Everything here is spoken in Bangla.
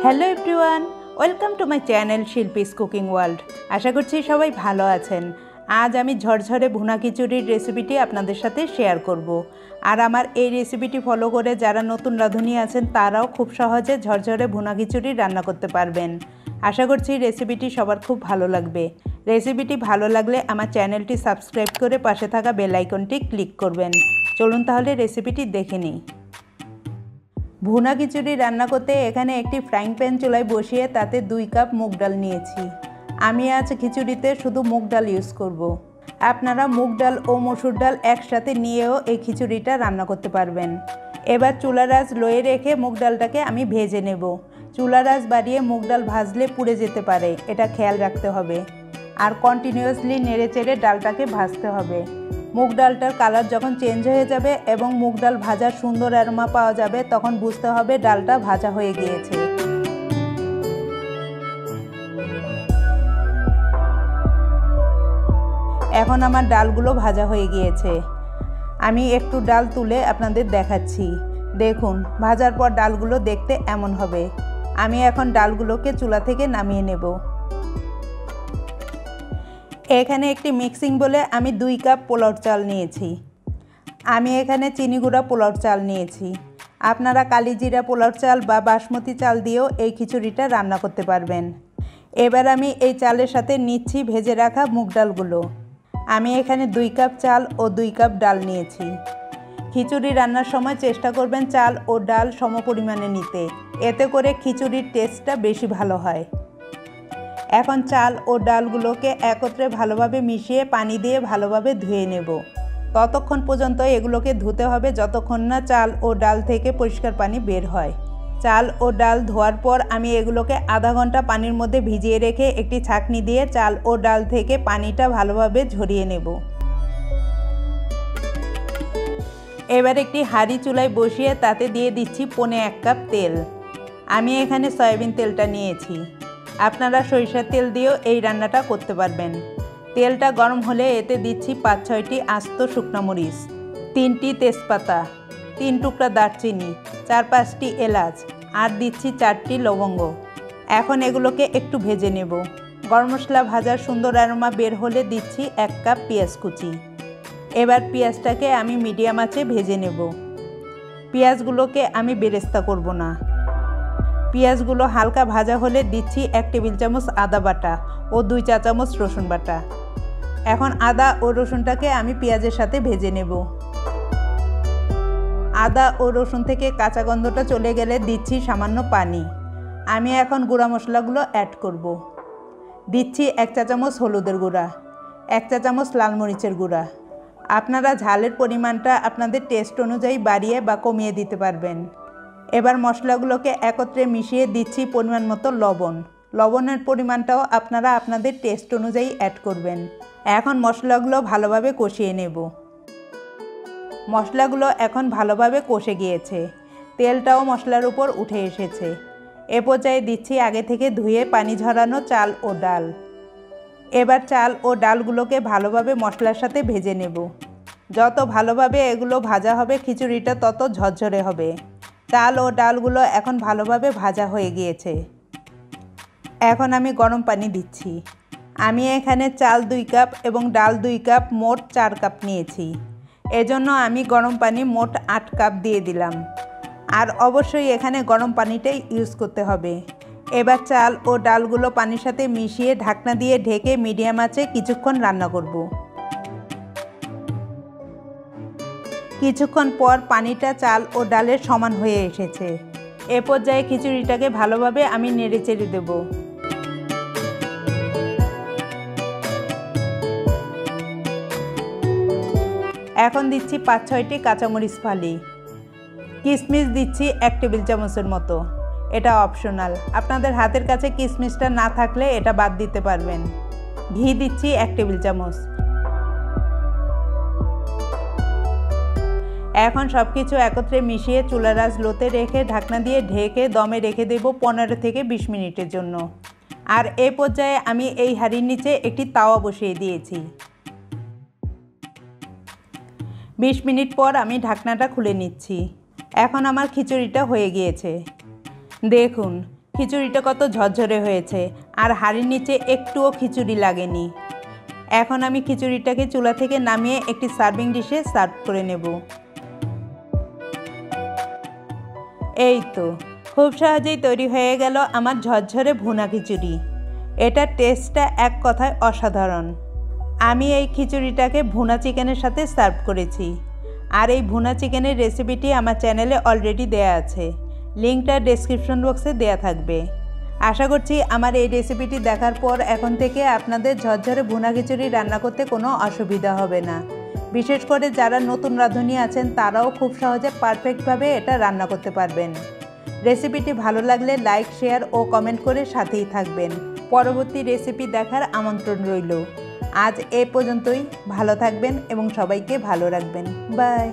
Hello everyone, welcome to my channel Shilpi's cooking world. আশা করছি সবাই ভালো আছেন। আজ আমি ঝরঝরে ভুনা খিচুড়ির রেসিপিটি আপনাদের সাথে শেয়ার করব। আর আমার এই রেসিপিটি ফলো করে যারা নতুন রাঁধুনি আছেন তারাও খুব সহজে ঝরঝরে ভুনা খিচুড়ি রান্না করতে পারবেন। আশা করছি রেসিপিটি সবার খুব ভালো লাগবে। রেসিপিটি ভালো লাগলে আমার চ্যানেলটি সাবস্ক্রাইব করে পাশে থাকা বেল আইকনটি ক্লিক করবেন। চলুন তাহলে রেসিপিটি দেখে নিই। ভুনা খিচুড়ি রান্না করতে এখানে একটি ফ্রাইং প্যান চুলায় বসিয়ে তাতে 2 কাপ মুগ ডাল নিয়েছি। আমি আজ খিচুড়িতে শুধু মুগ ডাল ইউজ করব। আপনারা মুগ ডাল ও মসুর ডাল একসাথে নিয়েও এই খিচুড়িটা রান্না করতে পারবেন। এবার চুলার আঁচ লোয়ে রেখে মুগ ডালটাকে আমি ভেজে নেব। চুলার আঁচ বাড়িয়ে মুগ ডাল ভাজলে পুড়ে যেতে পারে, এটা খেয়াল রাখতে হবে। আর কন্টিনিউয়াসলি নেড়েচেড়ে ডালটাকে ভাজতে হবে। মুগ ডালটার কালার যখন চেঞ্জ হয়ে যাবে এবং মুগ ডাল ভাজার সুন্দর অ্যারোমা পাওয়া যাবে তখন বুঝতে হবে ডালটা ভাজা হয়ে গিয়েছে। এখন আমার ডালগুলো ভাজা হয়ে গিয়েছে। আমি একটু ডাল তুলে আপনাদের দেখাচ্ছি। দেখুন, ভাজার পর ডালগুলো দেখতে এমন হবে। আমি এখন ডালগুলোকে চুলা থেকে নামিয়ে নেব। এখানে একটি মিক্সিং বলে আমি 2 কাপ পোলাওর চাল নিয়েছি। আমি এখানে চিনি গুঁড়া পোলাওর চাল নিয়েছি। আপনারা কালিজিরা পোলাওর চাল বা বাসমতি চাল দিয়েও এই খিচুড়িটা রান্না করতে পারবেন। এবার আমি এই চালের সাথে নিচ্ছি ভেজে রাখা মুগ ডালগুলো। আমি এখানে 2 কাপ চাল ও 2 কাপ ডাল নিয়েছি। খিচুড়ি রান্নার সময় চেষ্টা করবেন চাল ও ডাল সমপরিমাণে নিতে, এতে করে খিচুড়ির টেস্টটা বেশি ভালো হয়। এখন চাল ও ডালগুলোকে একত্রে ভালোভাবে মিশিয়ে পানি দিয়ে ভালোভাবে ধুয়ে নেব। ততক্ষণ পর্যন্ত এগুলোকে ধুতে হবে যতক্ষণ না চাল ও ডাল থেকে পরিষ্কার পানি বের হয়। চাল ও ডাল ধোয়ার পর আমি এগুলোকে আধা ঘন্টা পানির মধ্যে ভিজিয়ে রেখে একটি ছাঁকনি দিয়ে চাল ও ডাল থেকে পানিটা ভালোভাবে ঝরিয়ে নেব। এবার একটি হাঁড়ি চুলায় বসিয়ে তাতে দিয়ে দিচ্ছি 1.25 কাপ তেল। আমি এখানে সয়াবিন তেলটা নিয়েছি। আপনারা সরিষার তেল দিয়েও এই রান্নাটা করতে পারবেন। তেলটা গরম হলে এতে দিচ্ছি 5-6টি আস্ত শুকনো মরিচ, 3টি তেজপাতা, 3 টুকরা দারচিনি, 4-5টি এলাচ আর দিচ্ছি 4টি লবঙ্গ। এখন এগুলোকে একটু ভেজে নেব। গরম মশলা ভাজার সুন্দর অ্যারোমা বের হলে দিচ্ছি 1 কাপ পেঁয়াজ কুচি। এবার পেঁয়াজটাকে আমি মিডিয়াম আঁচে ভেজে নেব। পেঁয়াজগুলোকে আমি বেরেস্তা করব না। পেঁয়াজগুলো হালকা ভাজা হলে দিচ্ছি 1 টেবিল চামচ আদা বাটা ও 2 চা চামচ রসুন বাটা। এখন আদা ও রসুনটাকে আমি পেঁয়াজের সাথে ভেজে নেব। আদা ও রসুন থেকে কাঁচা গন্ধটা চলে গেলে দিচ্ছি সামান্য পানি। আমি এখন গুঁড়া মশলাগুলো অ্যাড করব। দিচ্ছি 1 চা চামচ হলুদের গুঁড়া, 1 চা চামচ লাল মরিচের গুঁড়া। আপনারা ঝালের পরিমাণটা আপনাদের টেস্ট অনুযায়ী বাড়িয়ে বা কমিয়ে দিতে পারবেন। এবার মশলাগুলোকে একত্রে মিশিয়ে দিচ্ছি পরিমাণ মতো লবণ। লবণের পরিমাণটাও আপনারা আপনাদের টেস্ট অনুযায়ী অ্যাড করবেন। এখন মশলাগুলো ভালোভাবে কষিয়ে নেব। মশলাগুলো এখন ভালোভাবে কষে গিয়েছে, তেলটাও মশলার উপর উঠে এসেছে। এ পর্যায়ে দিচ্ছি আগে থেকে ধুয়ে পানি ঝরানো চাল ও ডাল। এবার চাল ও ডালগুলোকে ভালোভাবে মশলার সাথে ভেজে নেব। যত ভালোভাবে এগুলো ভাজা হবে খিচুড়িটা তত ঝরঝরে হবে। চাল ও ডালগুলো এখন ভালোভাবে ভাজা হয়ে গিয়েছে। এখন আমি গরম পানি দিচ্ছি। আমি এখানে চাল 2 কাপ এবং ডাল 2 কাপ, মোট 4 কাপ নিয়েছি। এজন্য আমি গরম পানি মোট 8 কাপ দিয়ে দিলাম। আর অবশ্যই এখানে গরম পানিটাই ইউজ করতে হবে। এবার চাল ও ডালগুলো পানির সাথে মিশিয়ে ঢাকনা দিয়ে ঢেকে মিডিয়াম আঁচে কিছুক্ষণ রান্না করব। কিছুক্ষণ পর পানিটা চাল ও ডালের সমান হয়ে এসেছে। এ পর্যায়ে খিচুড়িটাকে ভালোভাবে আমি নেড়েচেড়ে দেব। এখন দিচ্ছি 5-6টি কাঁচামরিচ ফালি। কিশমিশ দিচ্ছি 1 টেবিল চামচের মতো। এটা অপশনাল, আপনাদের হাতের কাছে কিশমিশটা না থাকলে এটা বাদ দিতে পারবেন। ঘি দিচ্ছি 1 টেবিল চামচ। এখন সব কিছু একত্রে মিশিয়ে চুলার আঁচ লোতে রেখে ঢাকনা দিয়ে ঢেকে দমে রেখে দেব 15 থেকে 20 মিনিটের জন্য। আর এই পর্যায়ে আমি এই হাঁড়ির নিচে একটি তাওয়া বসিয়ে দিয়েছি। 20 মিনিট পর আমি ঢাকনাটা খুলে নিচ্ছি। এখন আমার খিচুড়িটা হয়ে গিয়েছে। দেখুন, খিচুড়িটা কত ঝরঝরে হয়েছে আর হাঁড়ির নিচে একটুও খিচুড়ি লাগেনি। এখন আমি খিচুড়িটাকে চুলা থেকে নামিয়ে একটি সার্ভিং ডিশে সার্ভ করে নেব। এই তো খুব সহজেই তৈরি হয়ে গেল আমার ঝরঝরে ভুনা খিচুড়ি। এটার টেস্টটা এক কথায় অসাধারণ। আমি এই খিচুড়িটাকে ভুনা চিকেনের সাথে সার্ভ করেছি। আর এই ভুনা চিকেনের রেসিপিটি আমার চ্যানেলে অলরেডি দেয়া আছে, লিঙ্কটা ডেসক্রিপশন বক্সে দেয়া থাকবে। আশা করছি আমার এই রেসিপিটি দেখার পর এখন থেকে আপনাদের ঝরঝরে ভুনা খিচুড়ি রান্না করতে কোনো অসুবিধা হবে না। বিশেষ করে যারা নতুন রাঁধুনি আছেন তারাও খুব সহজে পারফেক্টভাবে এটা রান্না করতে পারবেন। রেসিপিটি ভালো লাগলে লাইক, শেয়ার ও কমেন্ট করে সাথেই থাকবেন। পরবর্তী রেসিপি দেখার আমন্ত্রণ রইল। আজ এ পর্যন্তই। ভালো থাকবেন এবং সবাইকে ভালো রাখবেন। বাই।